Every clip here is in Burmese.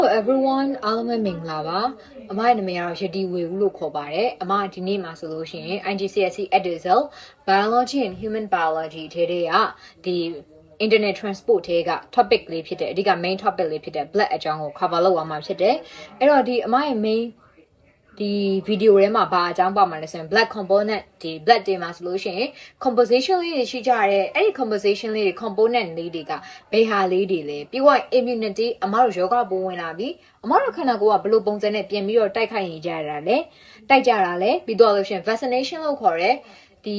Hello everyone အားလုံးပဲမင်္ဂလာပါအမရဲ့နာမည်ကတော့ရတီဝေဦးလို့ခေါ်ပါတယ်အမဒီနေ့မှာဆိုလို့ရှိရင် IGCSE Edisel Biology and Human Biology ထဲကဒီ Internet Transport ထဲက topic လေးဖြစ်တဲ့အဓိက main topic လေးဖြစ်တဲ့ blood အကြောင်းကို cover လုပ်ရမှာဖြစ်တယ်အဲ့တော့ဒီအမရဲ့ main ဒီ video ထဲမှာဘာအကြောင်းပါမှာလဲဆိုရင် blood component ဒီ blood တွေမှာဆိုလို့ရှိရင် composition လေးတွေရှိကြတယ်အဲ့ဒီ composition လေးတွေ component လေးတွေကဘယ်ဟာလေးတွေလဲပြီးတော့ immunity အမတို့ယောဂပိုးဝင်လာပြီအမတို့ခန္ဓာကိုယ်ကဘယ်လိုပုံစံနဲ့ပြင်ပြီးတော့တိုက်ခိုက်နေကြရတာလဲတိုက်ကြတာလဲပြီးတော့လို့ရှိရင် vaccination လို့ခေါ်တဲ့ဒီ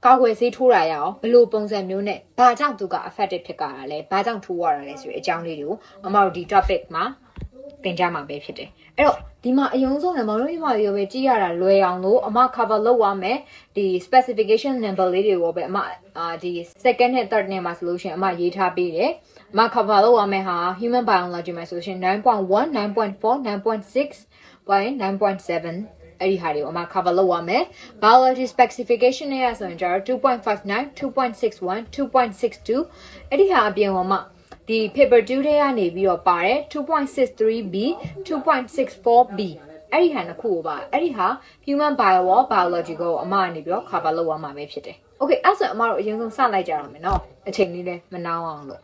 ကောက်ွယ်ဆေးထိုးတာရအောင်ဘယ်လိုပုံစံမျိုးနဲ့ဘာကြောင့်သူက effective ဖြစ်ကြတာလဲဘာကြောင့်ထိုးရတာလဲဆိုတဲ့အကြောင်းလေးတွေကိုအမတို့ဒီ topic မှာသင်ကြားမှာပဲဖြစ်တယ်အဲ့တော့ဒီမှာအယုံဆုံးလည်းမလို့ရပါရောပဲကြည့်ရတာလွယ်အောင်လို့အမ cover လုပ်ရမယ်ဒီ specification number လေးတွေကိုပဲအမဒီ second နဲ့ third နဲ့မှာဆိုလို့ရှိရင်အမရေးထားပေးတယ်အမ cover လုပ်ရမယ်ဟာ human biology မှာဆိုလို့ရှိရင် 9.1 9.4 9.6 9.7 အဲ့ဒီဟာတွေကိုအမ cover လုပ်ရမယ် biology specification နဲ့ဆိုရင်ကျတော့ 2.59 2.61 2.62 အဲ့ဒီဟာအပြင်မှာဒီ paper 2ထဲကနေပြီးတော့ပါတယ် 2.63b 2.64b အဲ့ဒီဟာနှစ်ခုကိုပါအဲ့ဒီဟာ human biology ကိုအမကနေပြီးတော့ cover လုပ်ရမှာပဲဖြစ်တယ် okay အဲ့ဆိုအမတို့အရင်ဆုံးစလိုက်ကြရအောင်မယ်နော်အချိန်လေးလည်းမနှောင်းအောင်လို့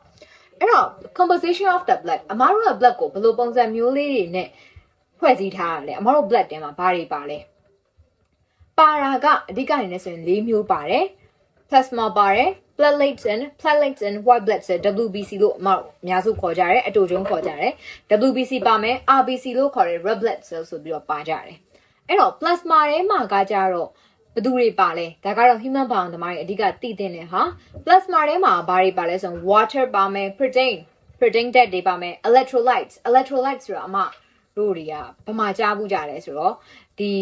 အဲ့တော့ composition of the blood အမတို့ရဲ့ blood ကိုဘယ်လိုပုံစံမျိုးလေးတွေနဲ့ဖွဲ့စည်းထားရလဲအမတို့ blood ထဲမှာဘာတွေပါလဲပါတာကအဓိကအနေနဲ့ဆိုရင်၄မျိုးပါတယ် plasma ပါတယ် platelets and white blood cell WBC လို့အများစုခေါ်ကြတယ်အတူတုံးခေါ်ကြတယ် WBC ပါမယ် RBC လို့ခေါ်တဲ့ red blood cell ဆိုပြီးတော့ပါကြတယ်အဲ့တော့ plasma ထဲမှာကကြတော့ဘယ်သူတွေပါလဲဒါကတော့ human biome သမားတွေအဓိကသိတဲ့ဟာ plasma ထဲမှာဘာတွေပါလဲဆိုရင် water ပါမယ် protein dead တွေပါမယ် electrolytes ဆိုတာအမတို့တွေကဘာမှကြားဘူးကြတယ်ဆိုတော့ဒီ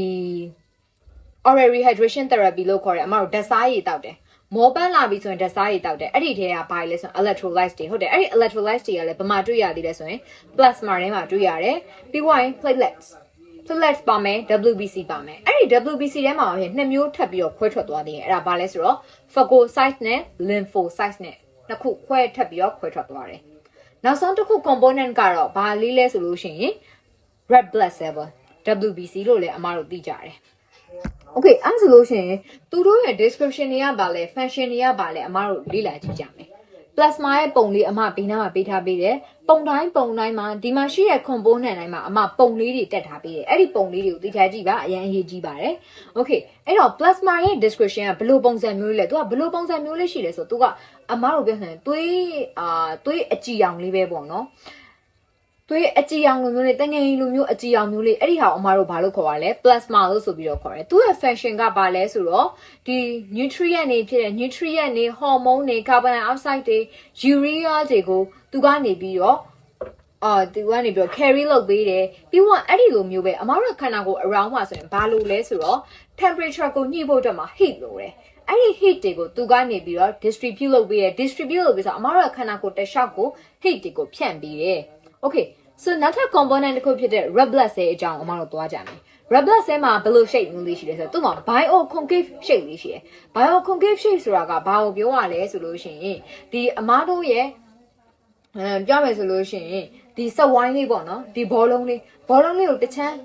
oral rehydration therapy လို့ခေါ်တယ်အမတို့ဓာတ်စားရည်တောက်တယ်မောပန်းလာပြီဆိုရင်ဓာတ်စားရည်တောက်တယ်အဲ့ဒီထဲကဘာလဲဆိုရင် electrolytes တွေဟုတ်တယ်အဲ့ဒီ electrolytes တွေကလည်းဘာမှတွေ့ရသေးလဲဆိုရင် plasma ထဲမှာတွေ့ရတယ်ပြီးွားရင် platelets ပါမယ် WBC ပါမယ်အဲ့ဒီ WBC ထဲမှာနှစ်မျိုးထပ်ပြီးတော့ခွဲထွက်သွားသေးတယ်အဲ့ဒါဘာလဲဆိုတော့ phagocytes နဲ့ lymphocytes နဲ့နှစ်ခုခွဲထပ်ပြီးတော့ခွဲထွက်သွားတယ်နောက်ဆုံးတစ်ခု component ကတော့ဘာလေးလဲဆိုလို့ရှိရင် red blood cell WBC လို့လည်းအမတို့သိကြတယ်Okay အဲ့ဆိုလို့ရှိရင်သူတို့ရဲ့ description တွေကပါလဲ function တွေကပါလဲအမတို့လေ့လာကြည့်ကြမယ် plasma ရဲ့ပုံလေးအမဘေးနားမှာပေးထားပေးတယ်ပုံတိုင်းမှာဒီမှာရှိတဲ့ component တိုင်းမှာအမပုံလေးတွေတက်ထားပေးတယ်အဲ့ဒီပုံလေးတွေကိုသိထားကြည့်ပါအရင်အရေးကြီးပါတယ် Okay အဲ့တော့ plasma ရဲ့ description ကဘယ်လိုပုံစံမျိုးလဲသူကဘယ်လိုပုံစံမျိုးလေးရှိလဲဆိုတော့သူကအမတို့ပြောနေသွေးအကြည်အောင်လေးပဲပေါ့နော်သွေးအကြည်အောင်လိုမျိုးလေးတငယ်လိုမျိုးအကြည်အောင်မျိုးလေးအဲ့ဒီဟာအမတို့ဘာလို့ခေါ်ရလဲ plasma လို့ဆိုပြီးတော့ခေါ်တယ်သူ့ရဲ့ function ကဘာလဲဆိုတော့ဒီ nutrient တွေဖြစ်တဲ့ nutrient တွေ hormone တွေ carbon dioxide တွေ urea တွေကိုသူကနေပြီးတော့carry လုပ်ပေးတယ်ပြီးတော့အဲ့ဒီလိုမျိုးပဲအမတို့ခန္ဓာကိုယ် around မှာဆိုရင်ဘာလို့လဲဆိုတော့ temperature ကိုညှိဖို့အတွက်မှာ heat လို့တယ်အဲ့ဒီ heat တွေကိုသူကနေပြီးတော့ distribute လုပ်ပေးတယ် distribute လုပ်ပြီးဆိုအမတို့ခန္ဓာကိုယ်တစ်လျှောက်ကို heat တွေကိုဖြန့်ပေးတယ် Okay so နောက်ထပ် component တစ်ခုဖြစ်တဲ့ red blood cell အကြောင်းအမတို့သွားကြမယ် red blood cell မှာဘယ်လို shape မျိုးလေးရှိလဲဆိုတော့သူ့မှာ bioconcave shape လေးရှိတယ် bioconcave shape ဆိုတာကဘာကိုပြောရလဲဆိုလို့ရှိရင်ဒီအမတို့ရဲ့ပြောမယ်ဆိုလို့ရှိရင်ဒီစက်ဝိုင်းလေးပေါ့နော်ဒီဘောလုံးလေးကိုတစ်ချမ်း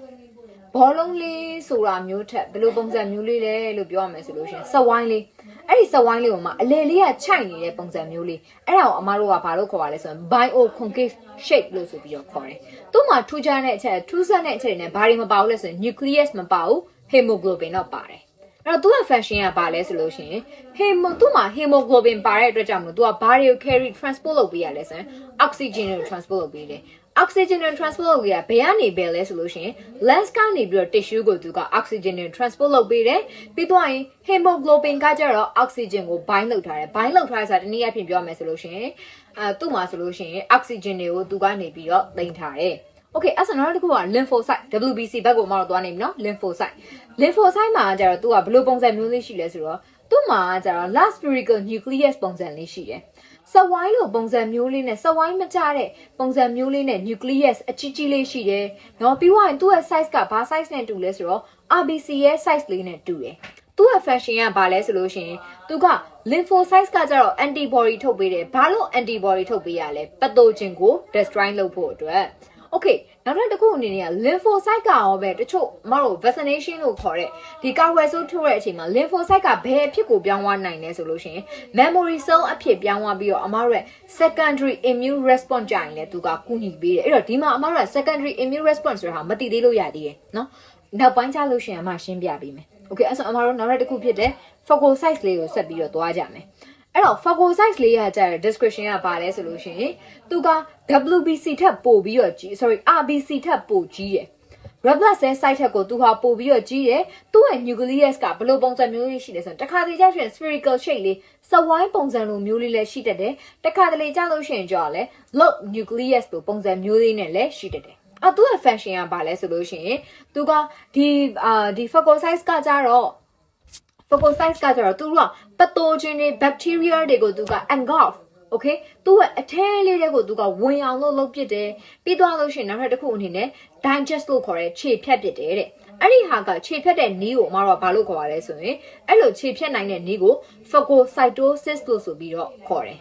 ဘောလုံးလေးဆိုတာမျိုးထက်ဘယ်လိုပုံစံမျိုးလေးလဲလို့ပြောရမယ်ဆိုလို့ရှိရင်စက်ဝိုင်းလေးအဲ့ဒီစက်ဝိုင်းလေးကိုမှအလေလေးကခြိုက်နေတဲ့ပုံစံမျိုးလေးအဲ့ဒါကိုအမတို့ကဘာလို့ခေါ်ရလဲဆိုရင် bioconcave shape လို့ဆိုပြီးတော့ခေါ်တယ်သူ့မှာထူးဆန်းတဲ့အချက်တွေနဲ့ဘာတွေမပါဘူးလဲဆိုရင် nucleus မပါဘူး hemoglobin တော့ပါတယ်အဲ့တော့သူ့ရဲ့ function ကဘာလဲဆိုလို့ရှိရင်သူ့မှာ hemoglobin ပါတဲ့အတွက်ကြောင့်မလို့သူကဘာတွေကို carry transport လုပ်ပေးရလဲဆိုရင် oxygen ကို transport လုပ်ပေးတယ် oxygen ကို transport လုပ်ပေးရဘယ်ကနေပဲလဲဆိုလို့ရှိရင် lens ကနေပြီးတော့ tissue ကိုသူက oxygen ကို transport လုပ်ပေးတယ်ပြီးတော့ရင် hemoglobin ကကြတော့ oxygen ကို bind လုပ်ထားတယ် bind လုပ်ထားတယ်ဆိုတာတနည်းအားဖြင့်ပြောမယ်ဆိုလို့ရှိရင်သူ့မှာဆိုလို့ရှိရင် oxygen တွေကိုသူကနေပြီးတော့သိမ်းထားတယ် Okay အဲ့ဆိုနောက်တစ်ခုက lymphocyte WBC ဘက်ကိုမတော့သွားနေပြီနော် lymphocyte မှာကျတော့သူကဘယ်လိုပုံစံမျိုးလေးရှိလဲဆိုတော့သူ့မှာကျတော့ last spherical nucleus ပုံစံလေးရှိတယ်စဝိုင်းလိုပုံစံမျိုးလေးနဲ့စဝိုင်းမကြတဲ့ပုံစံမျိုးလေးနဲ့ nucleus အကြီးကြီးလေးရှိတယ်เนาะပြီးတော့သူ့ရဲ့ size ကဘာ size နဲ့တူလဲဆိုတော့ RBC ရဲ့ size လေးနဲ့တူတယ်သူ့ရဲ့ function ကဘာလဲဆိုလို့ရှိရင်သူက lymphocytes ကကြတော့ antibody ထုတ်ပေးတယ်ဘာလို့ antibody ထုတ်ပေးရလဲ pathogen ကို destroy လုပ်ဖို့အတွက် Okay နောက်တစ်ခုအနေနဲ့ lymphocyte ကရောပဲတချို့မတို့ vaccination လို့ခေါ်တဲ့ဒီကာကွယ်ဆေးထိုးတဲ့အချိန်မှာ lymphocyte ကဘယ်အဖြစ်ကိုပြောင်းသွားနိုင်လဲဆိုလို့ရှိရင် memory cell အဖြစ်ပြောင်းသွားပြီးတော့အမတို့ရဲ့ secondary immune response ကြရင်လည်းသူကကူညီပေးတယ်အဲ့တော့ဒီမှာအမတို့က secondary immune response ဆိုတာမသိသေးလို့ရသေးတယ်နော်နောက်ပိုင်းကျလို့ရှိရင်အမရှင်းပြပေးမယ် Okay အဲ့ဆိုအမတို့နောက်တစ်ခုဖြစ်တဲ့ phagocytes လေးကိုဆက်ပြီးတော့သွားကြမယ်အဲ့တော့ phagocytes လေးရကြတဲ့ description ကဘာလဲဆိုလို့ရှိရင်သူက WBC ထက်ပိုပြီးတော့ကြီး sorry RBC ထက်ပိုကြီးတယ် red blood cell site ထက်ကိုသူဟာပိုပြီးတော့ကြီးတယ်သူ့ရဲ့ nucleus ကဘယ်လိုပုံစံမျိုးလေးရှိလဲဆိုတော့တခါတလေကျရင် spherical shape လေးစဝိုင်းပုံစံလိုမျိုးလေးလည်းရှိတတ်တယ်တခါတလေကျလို့ရှိရင်ကြောက်လဲ lobe nucleus လိုပုံစံမျိုးလေးနဲ့လည်းရှိတတ်တယ်အဲ့သူ့ရဲ့ function ကဘာလဲဆိုလို့ရှိရင်သူကဒီ phagocytes ကကြတော့ phagocytes ကကြတော့သူက pathogen တွေ bacteria တွေကိုသူက engulf okay သူ့ရဲ့အထဲလေးတွေကိုသူကဝင်အောင်လုပ်ပစ်တယ်ပြီးသွားလို့ရှိရင်နောက်ထပ်တစ်ခုအနေနဲ့ digest လို့ခေါ်တဲ့ခြေဖြတ်ပစ်တယ်တဲ့အဲ့ဒီဟာကခြေဖြတ်တဲ့နည်းကိုအမတို့ကဘာလို့ခေါ်ရလဲဆိုရင်အဲ့လိုခြေဖြတ်နိုင်တဲ့နည်းကို phagocytosis လို့ဆိုပြီးတော့ခေါ်တယ်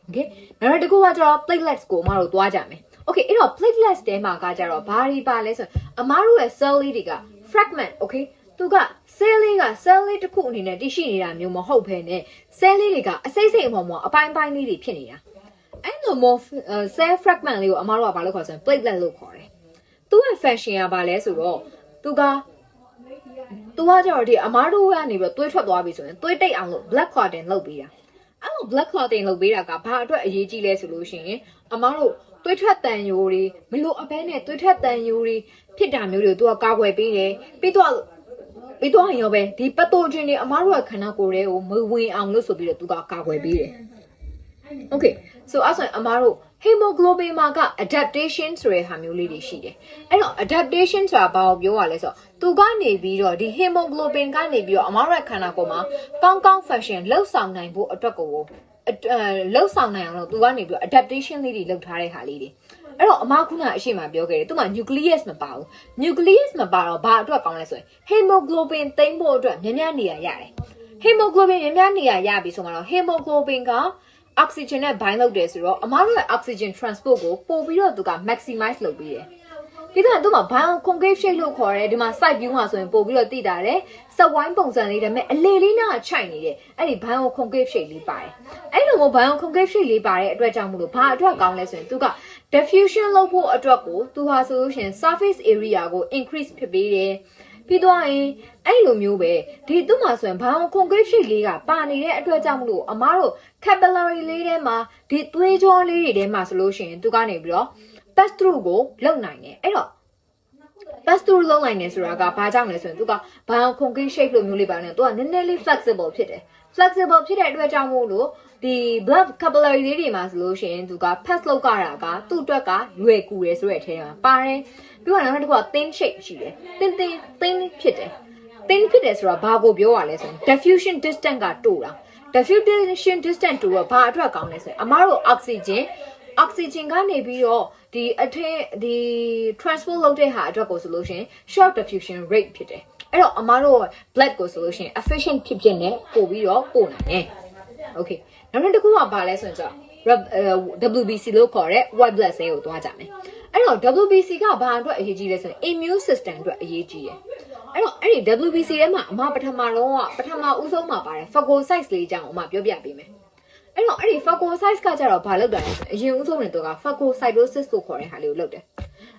okay နောက်တစ်ခုကကျတော့ platelets ကိုအမတို့သွားကြမယ် okay အဲ့တော့ platelets တဲမှာကကြတော့ဘာတွေပါလဲဆိုရင်အမတို့ရဲ့ cell လေးတွေက fragment okay သူက cell လေးတစ်ခုအနေနဲ့တည်ရှိနေတာမျိုးမဟုတ်ဘဲနဲ့ cell လေးတွေကအစိမ့်စိမ့်အပေါ်မှာအပိုင်းပိုင်းလေးတွေဖြစ်နေတာအဲ့လိုမျိုး cell fragment လေးကိုအမတို့ကဘာလို့ခေါ်ဆိုရင် platelet လို့ခေါ်တယ်သူ့ရဲ့ function ကဘာလဲဆိုတော့သူကကျတော့ဒီအမတို့ကနေပြီးသွေးထွက်သွားပြီဆိုရင်သွေးတိတ်အောင်လို့ blood clotting လုပ်ပေးတာအဲ့လို blood clotting လုပ်ပေးတာကဘာအတွက်အရေးကြီးလဲဆိုလို့ရှိရင်အမတို့သွေးထွက်တန်ယိုတွေမလို့အပဲနဲ့သွေးထွက်တန်ယိုတွေဖြစ်တာမျိုးတွေကိုသူကကာကွယ်ပေးတယ်ပြီးတော့ရောပဲဒီ pathogen တွေအမားတို့ကခန္ဓာကိုယ်တွေကိုမဝင်အောင်လို့ဆိုပြီးတော့သူကကာကွယ်ပေးတယ် Okay so အဲ့ဆိုရင်အမားတို့ hemoglobin မှာက adaptation ဆိုတဲ့ဟာမျိုးလေးတွေရှိတယ်အဲ့တော့ adaptation ဆိုတာဘာကိုပြောရလဲဆိုတော့သူကနေပြီးတော့ဒီ hemoglobin ကနေပြီးတော့အမားတို့ခန္ဓာကိုယ်မှာကောင်း function လှုပ်ဆောင်နိုင်ဖို့အတွက်ကိုလှုပ်ဆောင်နိုင်အောင်လို့သူကနေပြီးတော့ adaptation လေးတွေလုပ်ထားတဲ့ဟာလေးတွေအဲ့တော့အမခုနအရှိမပြောခဲ့တယ်သူက nucleus မပါဘူး nucleus မပါတော့ဘာအတွက်ကောင်းလဲဆိုရင် hemoglobin သိမ်းဖို့အတွက်များများနေရရတယ် hemoglobin များများနေရရပြီဆိုမှတော့ hemoglobin က oxygen နဲ့ bind လုပ်တယ်ဆိုတော့အမတို့ရဲ့ oxygen transport ကိုပို့ပြီးတော့သူက maximize လုပ်ပေးတယ်ပြီးတော့သူက bioconcave shape လို့ခေါ်တယ်ဒီမှာ side view မှာဆိုရင်ပို့ပြီးတော့သိတာတယ်စက်ဝိုင်းပုံစံလေးဒါပေမဲ့အလေလေးနားချိုက်နေတယ်အဲ့ဒီ bioconcave shape လေးပါတယ်အဲ့လိုမျိုး bioconcave shape လေးပါတဲ့အတွက်ကြောင့်မလို့ဘာအတွက်ကောင်းလဲဆိုရင်သူက diffusion လုပ်ဖို့အတွက်ကိုသူဟာဆိုလို့ရှိရင် surface area ကို increase ဖြစ်ပေးတယ်ပြီးတော့အဲ့လိုမျိုးပဲဒီသူ့မှာဆိုရင် bioconcave shape လေးကပါနေတဲ့အတွက်ကြောင့်မလို့အမားတို့ capillary လေးထဲမှာဒီသွေးကြောလေးတွေထဲမှာဆိုလို့ရှိရင်သူကနေပြီးတော့ pass through ကိုလုပ်နိုင်တယ်အဲ့တော့ pass through လုပ်နိုင်တယ်ဆိုတာကဘာကြောင့်လဲဆိုရင်သူက bioconcave shape လိုမျိုးလေးပါနေသူကနည်းနည်းလေး flexible ဖြစ်တယ် flexible ဖြစ်တဲ့အတွက်ကြောင့်မို့လို့ဒီ blood capillary လေးတွေမှာဆိုလို့ရှိရင်သူက pass လုပ်ကြတာကသူ့အတွက်ကလွယ်ကူတယ်ဆိုတဲ့အထဲမှာပါတယ်ပြီးတော့နောက်တစ်ခုက thin shape ရှိတယ် thin ဖြစ်တယ် thin ဖြစ်တယ်ဆိုတာဘာကိုပြောရလဲဆိုရင် diffusion distance ကတိုးတာ diffusion distance တိုးတော့ဘာအတွက်ကောင်းလဲဆိုရင်အမားတို့ oxygen ကနေပြီးတော့ဒီအထက်ဒီ transport လုပ်တဲ့ဟာအတွက်ကိုဆိုလို့ရှိရင် short diffusion rate ဖြစ်တယ်အဲ့တော့အမားတို့ blood ကိုဆိုလို့ရှိရင် efficient ဖြစ်နဲ့ပို့ပြီးတော့ပို့နိုင်တယ် okay နောက်တစ်ခုကဘာလဲဆိုရင်WBC လို့ခေါ်တဲ့ white blood cell ကိုသွားကြမယ်အဲ့တော့ WBC ကဘာအတွက်အရေးကြီးလဲဆိုရင် immune system အတွက်အရေးကြီးတယ်အဲ့တော့အဲ့ဒီ WBC ထဲမှာအမပထမဦးဆုံးမှာပါတယ် phagocytes လေးအကြောင်းအမပြောပြပေးမယ်အဲ့တော့အဲ့ဒီ phagocytes ကကြတော့ဘာလုပ်တာလဲအရင်ဦးဆုံးနေတော့က phagocytosis လို့ခေါ်တဲ့ဟာလေးကိုလုပ်တယ်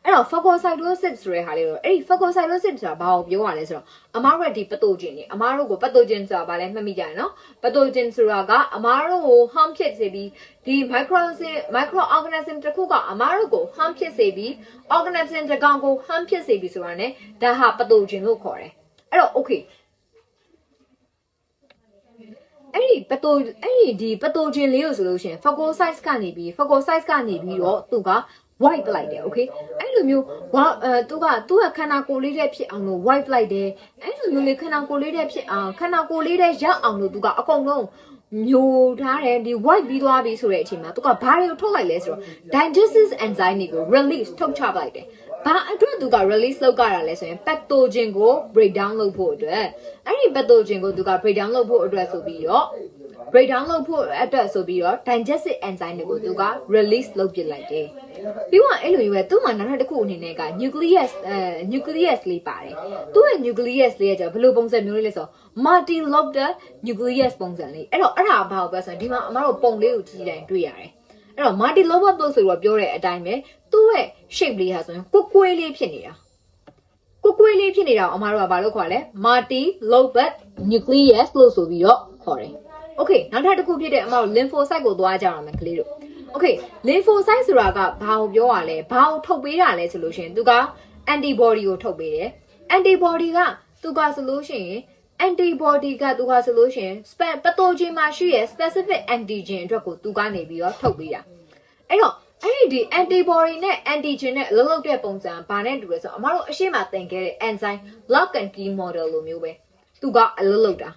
အဲ့တော့ phagocytosis ဆိုတဲ့ဟာလေးကိုအဲ့ဒီ phagocytosis ဆိုတာဘာကိုပြောရလဲဆိုတော့အမားတို့ဒီ pathogen တွေအမားတို့ကို pathogen ဆိုတာဘာလဲမှတ်မိကြရနော် pathogen ဆိုတာကအမားတို့ကို harm ဖြစ်စေပြီးဒီ microorganism တစ်ခုကအမားတို့ကို harm ဖြစ်စေပြီး organism တစ်ကောင်ကို harm ဖြစ်စေပြီးဆိုတာ ਨੇ ဒါဟာ pathogen လို့ခေါ်တယ်အဲ့တော့ okay အဲ့ဒီ pathogen လေးကိုဆိုလို့ရှိရင် phagocytes ကနေပြီးတော့သူက wipe လိုက်တယ် okay အဲ့လိုမျိုးသူကခန္ဓာကိုယ်လေးတဲ့ဖြစ်အောင်လို့ wipe လိုက်တယ်အဲ့လိုမျိုးလေးခန္ဓာကိုယ်လေးတဲ့ဖြစ်အောင်ခန္ဓာကိုယ်လေးတဲ့ရောက်အောင်လို့သူကအကုန်လုံးမျိုးထားတယ်ဒီ wipe ပြီးသွားပြီဆိုတဲ့အချိန်မှာသူကဘာတွေကိုထုတ်လိုက်လဲဆိုတော့ digestive enzyme တွေကို release ထုတ်ချလိုက်တယ်ဘာအတွက်သူက release လုပ်ကြတာလဲဆိုရင် pathogen ကို break down လုပ်ဖို့အတွက်အဲ့ဒီ pathogen ကိုသူက break down လုပ်ဖို့အတွက်ဆိုပြီးတော့ break down လုပ်ဖို့အတွက်ဆိုပြီးတော့ digestive enzyme တွေကိုသူက release လုပ်ပစ်လိုက်တယ်ပြီးတော့အဲ့လိုမျိုးပဲသူ့မှာနောက်ထပ်တစ်ခုအနေနဲ့က nucleus လေးပါတယ်သူ့ရဲ့ nucleus လေးကကျဘယ်လိုပုံစံမျိုးလေးလဲဆိုတော့ multi-lobed nucleus ပုံစံလေးအဲ့တော့အဲ့ဒါဘာကိုပြောဆိုရင်ဒီမှာအမတို့ပုံလေးကိုကြည့်တိုင်းတွေ့ရတယ်အဲ့တော့ multi-lobed လို့ဆိုတော့ပြောတဲ့အတိုင်းပဲသူ့ရဲ့ shape လေးဟာဆိုရင်ကွယ်လေးဖြစ်နေတာကွယ်လေးဖြစ်နေတာအမတို့ကဘာလို့ခေါ်လဲ multi-lobed nucleus လို့ဆိုပြီးတော့ခေါ်တယ်โอเคနောက်ထပ်တစ်ခုဖြစ်တဲ့အမတို့ lymphocyte ကိုသွားကြအောင်မယ်ကလေးတို့โอเค lymphocyte ဆိုတာကဘာကိုပြောရလဲဘာကိုထုတ်ပေးတာလဲဆိုလို့ရှိရင်သူက antibody ကိုထုတ်ပေးတယ် antibody ကသူကဆိုလို့ရှိရင် antibody ကသူကဆိုလို့ရှိရင် pathogen မှာရှိရဲ့ specific antigen အတွက်ကိုသူကနေပြီးတော့ထုတ်ပေးတာအဲ့တော့အဲ့ဒီ antibody နဲ့ antigen နဲ့အလုပ်လုပ်တဲ့ပုံစံဘာနဲ့တူလဲဆိုတော့အမတို့အရှိမသင်ခဲ့တဲ့ enzyme lock and key model လိုမျိုးပဲသူကအလုပ်လုပ်တာ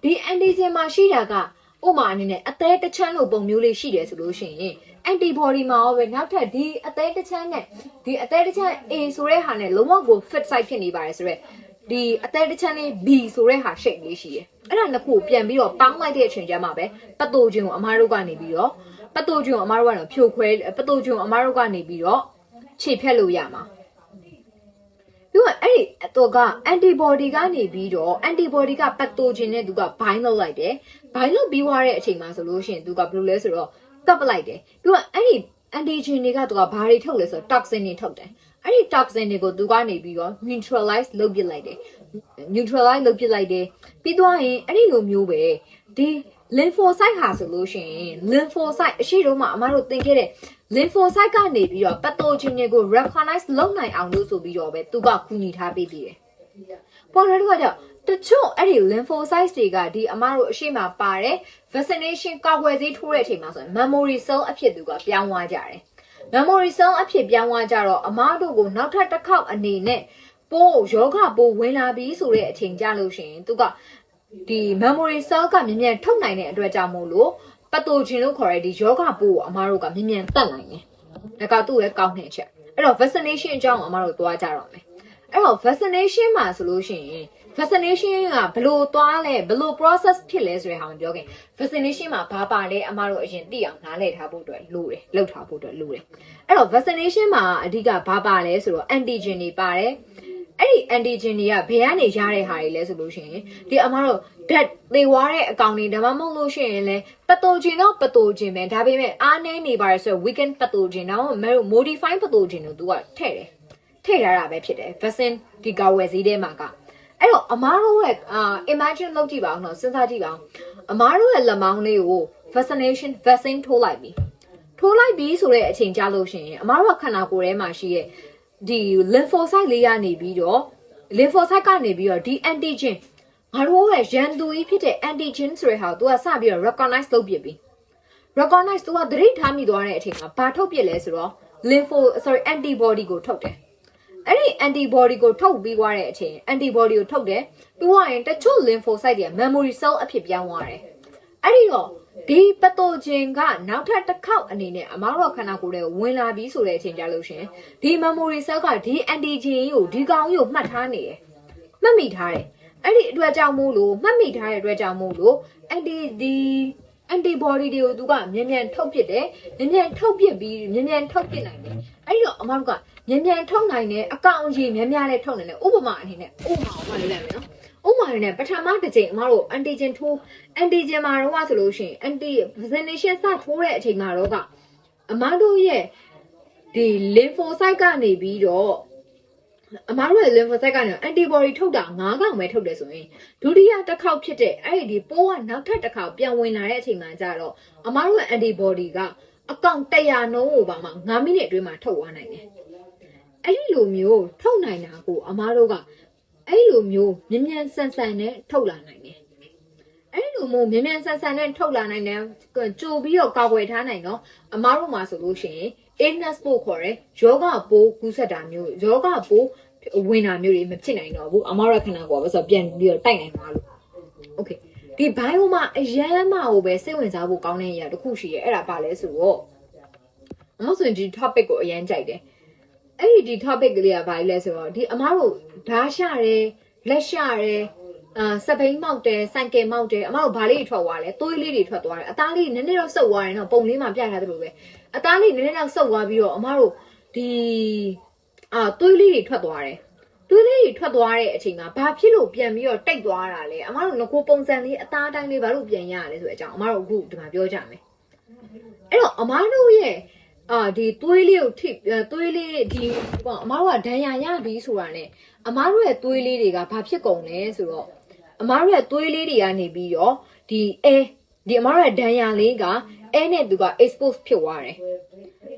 ဒီ antigen မှာရှိတာကဥမာအနေနဲ့အသေးတစ်ချမ်းလိုပုံမျိုးလေးရှိတယ်ဆိုလို့ရှိရင် antibody မှာရောပဲနောက်ထပ်ဒီအသေးတစ်ချမ်းနဲ့ဒီအသေးတစ်ချမ်း A ဆိုတဲ့ဟာနဲ့လုံးဝကို fit site ဖြစ်နေပါတယ်ဆိုတော့ဒီအသေးတစ်ချမ်းလေး B ဆိုတဲ့ဟာ shape လေးရှိတယ်အဲ့ဒါနှစ်ခုပြန်ပြီးတော့ပေါင်းလိုက်တဲ့အချိန်ကျမှပဲပတ်သိုခြင်းကိုအမားတို့ကနေပြီးတော့ပတ်သိုခြင်းကိုအမားတို့ကတော့ဖြိုခွဲပတ်သိုခြင်းကိုအမားတို့ကနေပြီးတော့ခြေဖြတ်လို့ရမှာပြီးတော့အဲ့ဒီတော့က antibody ကနေပြီးတော့ antibody က pathogen နဲ့သူက bind လုပ်လိုက်တယ် bind လုပ်ပြီးွားတဲ့အချိန်မှာဆိုလို့ရှိရင်သူကဘယ်လိုလဲဆိုတော့ကပ်ပလိုက်တယ်ပြီးတော့အဲ့ဒီ antigen တွေကသူကဘာတွေထုတ်လဲဆိုတော့ toxin တွေထုတ်တယ်အဲ့ဒီ toxin တွေကိုသူကနေပြီးတော့ neutralize လုပ်ပစ်လိုက်တယ် neutralize လုပ်ပစ်လိုက်တယ်ပြီးတော့ရင်အဲ့ဒီလိုမျိုးပဲဒီ lymphocyte ဟာဆိုလို့ရှိရင် lymphocyte အရှိတုန်းမှာအမတို့သင်ခဲ့တဲ့ lymphocyte ကနေပြီးတော့ pathogen တွေကို recognize လုပ်နိုင်အောင်လို့ဆိုပြီးတော့ပဲသူကကူညီထားပေးသေးတယ်ပေါ်တော့ကကြောင့်တချို့အဲ့ဒီ lymphocytes တွေကဒီအမတို့အရှိမပါတဲ့ vaccination ကာကွယ်ဆေးထိုးတဲ့အချိန်မှာဆိုရင် memory cell အဖြစ်သူကပြောင်းသွားကြတယ် memory cell အဖြစ်ပြောင်းသွားကြတော့အမတို့ကိုနောက်ထပ်တစ်ခေါက်အနေနဲ့ပိုးယောဂပိုးဝင်လာပြီးဆိုတဲ့အချိန်ကြလို့ရှိရင်သူကဒီ memory cell ကမြင်မြန်ထုတ်နိုင်တဲ့အတွက်ကြောင့်မို့လို့ pathogen လို့ခေါ်တဲ့ဒီယောဂပိုးကိုအမတို့ကမြင်မြန်တတ်နိုင်တယ်ဒါကသူ့ရဲ့ကောင်းတဲ့အချက်အဲ့တော့ vaccination အကြောင်းအမတို့သွားကြတော့မယ်အဲ့တော့ vaccination မှာဆိုလို့ရှိရင် vaccination ကဘယ်လိုသွားလဲဘယ်လို process ဖြစ်လဲဆိုတဲ့ဟာကိုပြောခင် vaccination မှာဘာပါလဲအမတို့အရင်သိအောင်နားလည်ထားဖို့အတွက်လိုတယ်လောက်ထားဖို့အတွက်လိုတယ်အဲ့တော့ vaccination မှာအဓိကဘာပါလဲဆိုတော့ antigen တွေပါတယ်အဲ့ဒီ antigen တွေကဘယ်ကနေရတဲ့ဟာတွေလဲဆိုလို့ရှိရင်ဒီအမတို့ dead သေသွားတဲ့အကောင်တွေဒါမှမဟုတ်လို့ရှိရင်လဲ pathogen တော့ pathogen ပဲဒါပေမဲ့အားနည်းနေပါတယ်ဆိုတော့ weaken pathogen တော့ modify pathogen ကိုသူကထည့်ထားတာပဲဖြစ်တယ် vaccine ဒီကာဝယ်ဆေးထဲမှာကအဲ့တော့အမားတို့ရဲ့imagine လုပ်ကြည့်ပါအောင်တော့စဉ်းစားကြည့်ပါအောင်အမားတို့ရဲ့လက်မောင်းလေးကို vaccine ထိုးလိုက်ပြီဆိုတဲ့အချိန်ကြာလို့ရှိရင်အမားတို့ကခန္ဓာကိုယ်ထဲမှာရှိရဲ့ဒီ lymphocyte လေးကနေပြီးတော့ lymphocyte ကနေပြီးတော့ဒီ antigen ငါတို့ရဲ့ရန်သူကြီးဖြစ်တဲ့ antigen ဆိုတဲ့ဟာကို तू ကစပြီးတော့ recognize လုပ်ပြပြီ recognize သူကသတိထားမိသွားတဲ့အချိန်မှာဘာထုတ်ပြလဲဆိုတော့ antibody ကိုထုတ်တယ်အဲ့ဒီ antibody ကိုထုတ်ပြီးွားတဲ့အချိန် antibody ကိုထုတ်တယ်ပြီးွားရင်တချို့ lymphocyte တွေက memory cell အဖြစ်ပြောင်းသွားတယ်အဲ့ဒီတော့ဒီ pathogen ကနောက်ထပ်တစ်ခေါက်အနေနဲ့အမားတို့ခန္ဓာကိုယ်ထဲဝင်လာပြီးဆိုတဲ့အချိန်ကြလို့ရှင်ဒီ memory cell ကဒီ antigen ကိုဒီကောင်ကြီးကိုမှတ်ထားနေတယ်မှတ်မိထားတယ်အဲ့ဒီအတွက်ကြောင့်မို့လို့မှတ်မိထားတဲ့အတွက်ကြောင့်မို့လို့antibody တွေကိုသူကမြန်မြန်ထုတ်ပစ်တယ်မြန်ထုတ်ပစ်ပြီးမြန်ထုတ်ပစ်နိုင်တယ်အဲ့တော့အမတို့ကမြန်ထုတ်နိုင်တဲ့အကောင်ကြီးမြန်လည်းထုတ်နိုင်တယ်ဥပမာအနေနဲ့ဥပမာလေးလိုက်မယ်နော်ဥပမာအနေနဲ့ပထမတစ်ချိန်အမတို့ antigen ထိုး antigen မှာတော့ဆိုလို့ရှိရင် vaccination စထိုးတဲ့အချိန်မှာတော့ကအမတို့ရဲ့ဒီ lymphocyte ကနေပြီးတော့အမားတို့ရဲ့ lymphocyte ကနေ antibody ထုတ်တာ9កောင်ပဲထုတ်တယ်ဆိုရင်ဒုတိယတစ်ခေါက်ဖြစ်တဲ့အဲ့ဒီပိုးကနောက်ထပ်တစ်ခေါက်ပြန်ဝင်လာတဲ့အချိန်မှာကျတော့အမားတို့ရဲ့ antibody ကအကောင်100နှုန်းကိုပါမှ9မိနစ်အတွင်းမှာထုတ်သွားနိုင်တယ်အဲ့ဒီလိုမျိုးထုတ်နိုင်တာကိုအမားတို့ကအဲ့လိုမျိုးမြန်ဆန်နဲ့ထုတ်လာနိုင်တယ်အဲ့လိုမျိုးမြန်ဆန်နဲ့ထုတ်လာနိုင်တယ်ကြိုပြီးတော့ကာကွယ်ထားနိုင်တော့အမားတို့မှာဆိုလို့ရှိရင်illness ပို့ခေါ်ရဲယောဂပိုးကူးစက်တာမျိုးယောဂပိုးဝင်တာမျိုးတွေမဖြစ်နိုင်တော့ဘူးအမားရခဏကွာဆိုတော့ပြန်ပြီးတော့တိုက်နိုင်သွားလို့ okay ဒီ bio မှာအရန်မကိုပဲစိတ်ဝင်စားဖို့ကောင်းတဲ့အရာတစ်ခုရှိရဲအဲ့ဒါပါလဲဆိုတော့အမဆိုရင်ဒီ topic ကိုအရန်ကြိုက်တယ်အဲ့ဒီ topic ကလေးကဘာလဲဆိုတော့ဒီအမားတို့ဓာတ်ရှာတယ်လက်ရှာတယ် စပိန်မောက်တယ်ဆိုင်ကယ်မောက်တယ်အမတို့ဘာလေးထွက်သွားလဲသွေးလေးတွေထွက်သွားတယ်အသားလေးနည်းနည်းတော့စုပ်သွားတယ်နော်ပုံလေးမှာပြထားသလိုပဲအသားလေးနည်းနည်းတော့စုပ်သွားပြီးတော့အမတို့ဒီသွေးလေးတွေထွက်သွားတယ်သွေးလေးတွေထွက်သွားတဲ့အချိန်မှာဘာဖြစ်လို့ပြန်ပြီးတော့တိတ်သွားတာလဲအမတို့ငကိုပုံစံလေးအသားတိုင်းလေးဘာလို့ပြန်ရလဲဆိုတဲ့အကြောင်းအမတို့အခုဒီမှာပြောကြမယ်အဲ့တော့အမတို့ရဲ့ဒီသွေးလေးကိုထိသွေးလေးဒီပေါ့အမတို့ကဒဏ်ရာရပြီဆိုတာ ਨੇ အမတို့ရဲ့သွေးလေးတွေကဘာဖြစ်ကုန်လဲဆိုတော့အမားတို့ရဲ့သွေးလေးတွေကနေပြီးတော့ဒီအမားတို့ရဲ့ဒဏ်ရာလေးကနဲ့သူက expose ဖြစ်သွားတယ်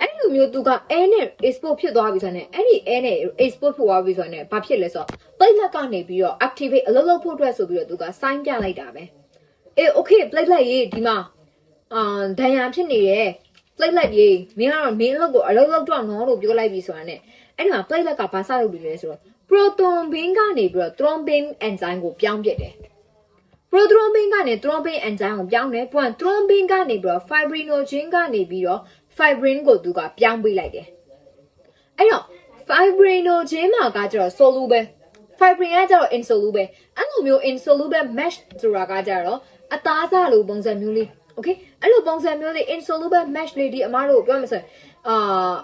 အဲ့လိုမျိုးသူကနဲ့ expose ဖြစ်သွားပြီဆိုတော့အဲ့ဒီနဲ့ expose ဖြစ်သွားပြီဆိုတော့ဘာဖြစ်လဲဆိုတော့platelet ကနေပြီးတော့ activate အလုပ်လုပ်ဖို့အတွက်ဆိုပြီးတော့သူက sign ပြလိုက်တာပဲokay platelet ရေးဒီမှာဒဏ်ရာဖြစ်နေတယ် platelet ရေးမင်းကတော့မင်းအလုပ်ကိုအလုပ်လုပ်တော့နော်လို့ပြောလိုက်ပြီဆိုတာ ਨੇ အဲ့ဒီမှာ platelet ကဘာစလုပ်ပြီးလဲဆိုတော့prothrombin ကနေပြီးတော့ thrombin enzyme ကိုပြောင်းပြတယ် prothrombin ကနေ thrombin enzyme ကိုပြောင်းတယ်ပြန် thrombin ကနေပြီးတော့ fibrinogen ကနေပြီးတော့ fibrin ကိုသူကပြောင်းပေးလိုက်တယ်အဲ့တော့ fibrinogen မှာကကျတော့ soluble fibrin ကကျတော့ insoluble အဲ့လိုမျိုး insoluble mesh ဆိုတာကကျတော့အသားစားလိုပုံစံမျိုးလေး okay အဲ့လိုပုံစံမျိုးလေး insoluble mesh လေးဒီအမားတို့ပြောမှဆိုရင်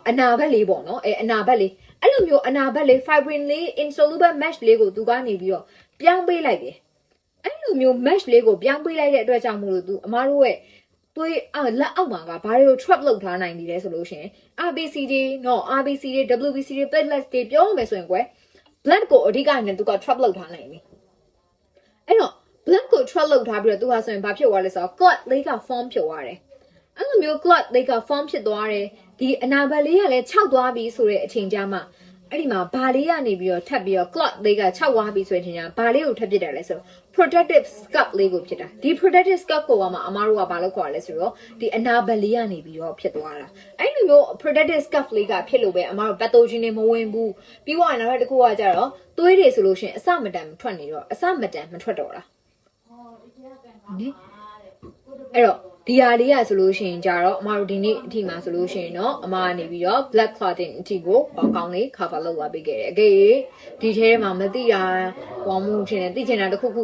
အနာဘက်လေးပေါ့နော်အနာဘက်လေးအဲ့လိုမျိုးအနာဘက်လေး fibrin လေး insoluble mesh လေးကိုသူကနေပြီးတော့ပြောင်းပေးလိုက်တယ်အဲ့လိုမျိုး mesh လေးကိုပြောင်းပေးလိုက်တဲ့အတွက်ကြောင့်မို့လို့သူအမားတို့ရဲ့သွေးလက်အောက်မှာကဘာတွေကို trap လုပ်ထားနိုင်ပြီလဲဆိုလို့ရှိရင် RBC တွေနော် RBC တွေ WBC တွေ platelets တွေပြောမယ်ဆိုရင်ကွယ် blood ကိုအဓိကနဲ့သူက trap လုပ်ထားနိုင်ပြီအဲ့တော့ blood ကို trap လုပ်ထားပြီးတော့သူဟာဆိုရင်ဘာဖြစ်သွားလဲဆိုတော့ clot လေးက form ဖြစ်သွားတယ်အဲ့လိုမျိုး clot လေးက form ဖြစ်သွားတယ်ဒီအနာဘက်လေးကလည်းခြောက်သွားပြီဆိုတဲ့အချိန်ကြမှာအဲ့ဒီမှာဘာလေးကနေပြီးတော့ထပ်ပြီးတော့ clot လေးကခြောက်သွားပြီဆိုတဲ့အချိန်ကျဘာလေးကိုထပ်ဖြစ်တယ်လဲဆိုတော့ protective scarf လေးကိုဖြစ်တာဒီ protective scarf ကိုမှအမားတို့ကဘာလို့ခေါ်ရလဲဆိုတော့ဒီအနာဘက်လေးကနေပြီးတော့ဖြစ်သွားတာအဲ့လိုမျိုး protective scarf လေးကဖြစ်လို့ပဲအမားတို့ pathogen တွေမဝင်ဘူးပြီးတော့နောက်တစ်ခုကကြတော့သွေးတွေဆိုလို့ရှိရင်အစမတန်မထွက်နေတော့အစမတန်မထွက်တော့တာအဲ့တော့ဒီဟာလေးရဆိုလို့ရှိရင်ကြတော့အမတို့ဒီနေ့အထိမှာဆိုလို့ရှိရင်တော့အမကနေပြီးတော့ blood clotting အထိကိုကောင်းလေး cover လုပ်သွားပေးခဲ့တယ်အကေဒီထဲမှာမသိတာဟောမှုချင်းတယ်သိချင်တာတစ်ခုခု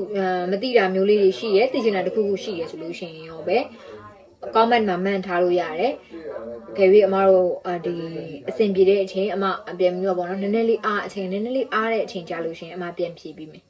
မသိတာမျိုးလေးတွေရှိရဲသိချင်တာတစ်ခုခုရှိရဲဆိုလို့ရှိရင်ရောပဲ comment မှာမှန်ထားလို့ရတယ်ခေပြီးအမတို့ဒီအဆင်ပြေတဲ့အချိန်အမပြန်ပြီးတော့ပေါ့နော်နည်းနည်းလေးအားအချိန်နည်းနည်းလေးအားတဲ့အချိန်ကြာလို့ရှိရင်အမပြန်ဖြည့်ပြီးမယ်